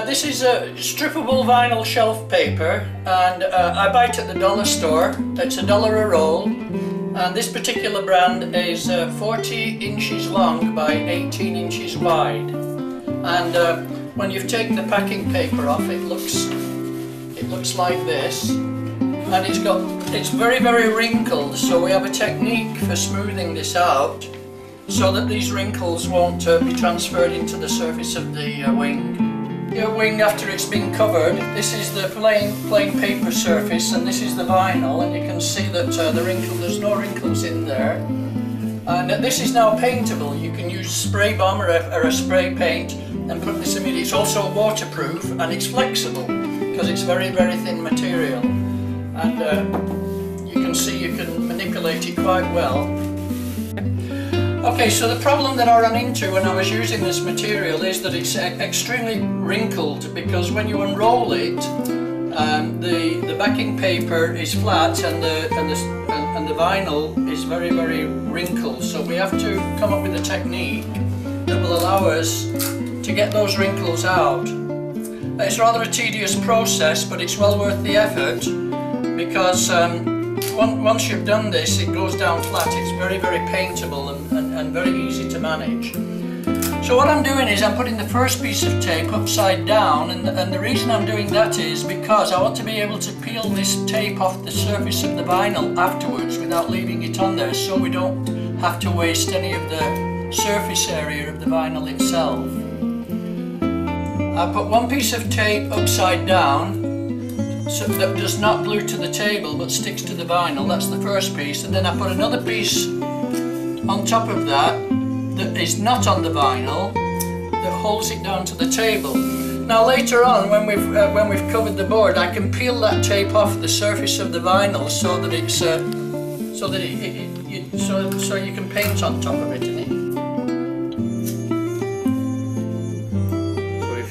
this is a strippable vinyl shelf paper, and I buy it at the dollar store. It's $1 a roll, and this particular brand is 40 inches long by 18 inches wide. And when you've taken the packing paper off, it looks like this, and it's very, very wrinkled. So we have a technique for smoothing this out, so that these wrinkles won't be transferred into the surface of the wing. Your wing, after it's been covered, this is the plain paper surface, and this is the vinyl, and you can see that there's no wrinkles in there. And this is now paintable. You can use spray bomb or a spray paint and put this in. It's also waterproof, and it's flexible because it's very, very thin material. And you can see you can manipulate it quite well. Okay, so the problem that I ran into when I was using this material is that it's extremely wrinkled, because when you unroll it, the backing paper is flat and the vinyl is very, very wrinkled. So we have to come up with a technique that will allow us to get those wrinkles out. It's rather a tedious process, but it's well worth the effort, because once you've done this, it goes down flat. It's very, very paintable and very easy to manage. So what I'm doing is I'm putting the first piece of tape upside down, and the reason I'm doing that is because I want to be able to peel this tape off the surface of the vinyl afterwards without leaving it on there, so we don't have to waste any of the surface area of the vinyl itself. I put one piece of tape upside down, so that does not glue to the table but sticks to the vinyl. That's the first piece, and then I put another piece on top of that is not on the vinyl, that holds it down to the table. Now later on, when we've covered the board, I can peel that tape off the surface of the vinyl so that it's so you can paint on top of it.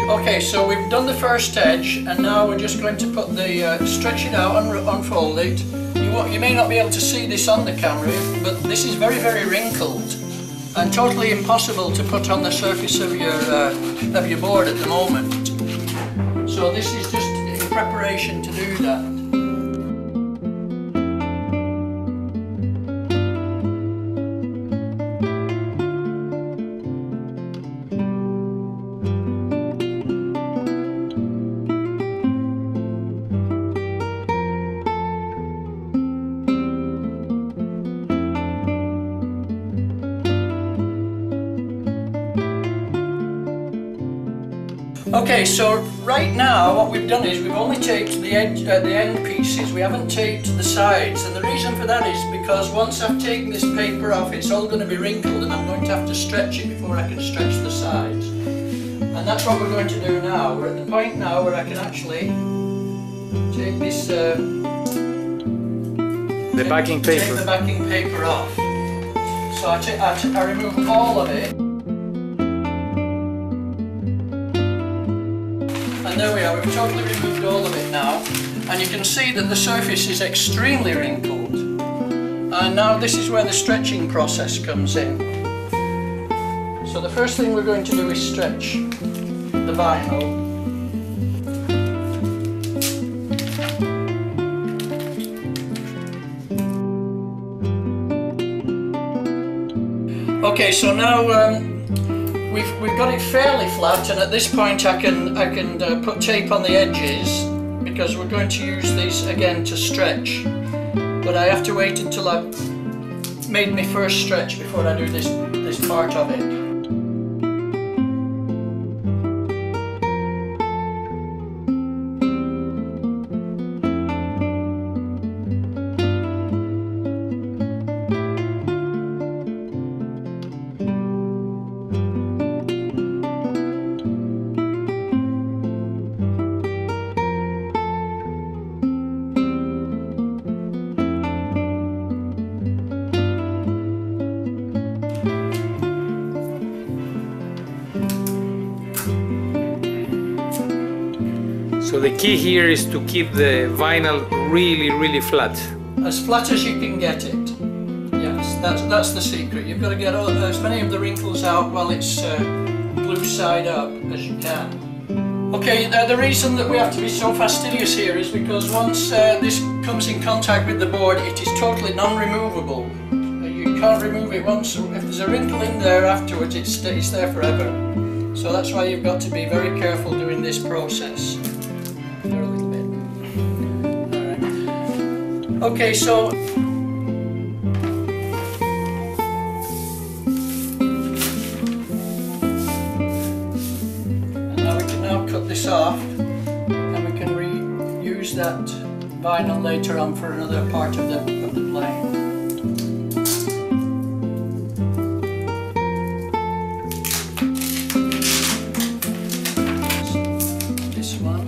Okay, so we've done the first edge, and now we're just going to put the stretch it out and unfold it. You may not be able to see this on the camera, but this is very, very wrinkled and totally impossible to put on the surface of your board at the moment. So this is just in preparation to do that. Okay, so right now what we've done is we've only taped the end pieces. We haven't taped the sides, and the reason for that is because once I've taken this paper off, it's all going to be wrinkled, and I'm going to have to stretch it before I can stretch the sides. And that's what we're going to do now. We're at the point now where I can actually take this the backing paper. Take the backing paper off. So I remove all of it. And there we are, we've totally removed all of it now, and you can see that the surface is extremely wrinkled. And now this is where the stretching process comes in. So the first thing we're going to do is stretch the vinyl. Okay, so now We've got it fairly flat, and at this point I can put tape on the edges, because we're going to use these again to stretch. But I have to wait until I've made my first stretch before I do this part of it. So the key here is to keep the vinyl really, really flat. As flat as you can get it. Yes, that's the secret. You've got to get as many of the wrinkles out while it's glued side up as you can. Okay, the reason that we have to be so fastidious here is because once this comes in contact with the board, it is totally non-removable. You can't remove it once. If there's a wrinkle in there afterwards, it stays there forever. So that's why you've got to be very careful doing this process. There a little bit. All right. Okay, so cut this off, and we can reuse that vinyl later on for another part of the plane. This one.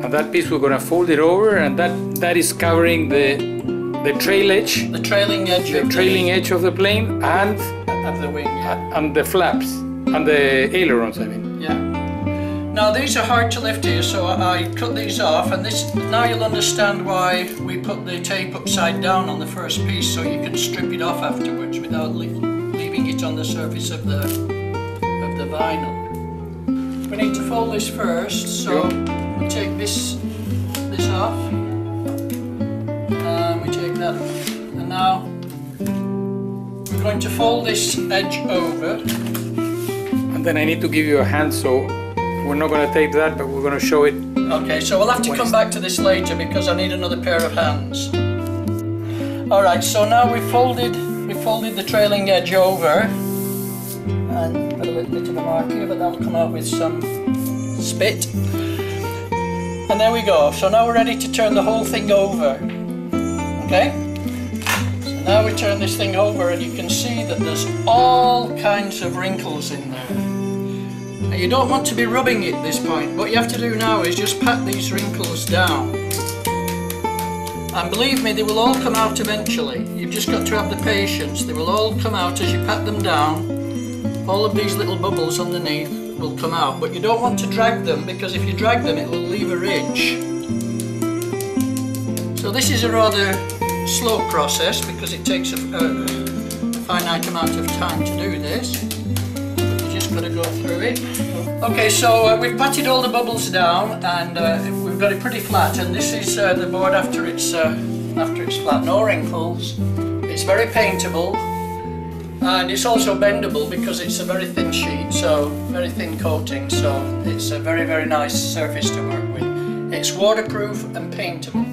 And that piece we're going to fold it over, and that is covering the trail edge. The trailing edge. The trailing edge of the plane and of the wing. Yeah. And the flaps. And the ailerons, I mean. Yeah. Now these are hard to lift here, so I cut these off, and now you'll understand why we put the tape upside down on the first piece, so you can strip it off afterwards without leaving it on the surface of the vinyl. We need to fold this first, so we take this off, and we take that off. And now we're going to fold this edge over. And then I need to give you a hand, so we're not going to tape that, but we're going to show it. Okay, so we'll have to come back to this later because I need another pair of hands. Alright, so now we folded the trailing edge over, and got a little bit of a mark here, but that'll come out with some spit. And there we go. So now we're ready to turn the whole thing over. Okay? So now we turn this thing over, and you can see that there's all kinds of wrinkles in there. Now you don't want to be rubbing it at this point. What you have to do now is just pat these wrinkles down. And believe me, they will all come out eventually. You've just got to have the patience. They will all come out as you pat them down. All of these little bubbles underneath will come out. But you don't want to drag them, because if you drag them it will leave a ridge. So this is a rather slow process because it takes a finite amount of time to do this. Got to go through it. Okay, so we've patted all the bubbles down, and we've got it pretty flat. And this is the board after it's flat. No wrinkles. It's very paintable, and it's also bendable because it's a very thin sheet, so very thin coating. So it's a very, very nice surface to work with. It's waterproof and paintable.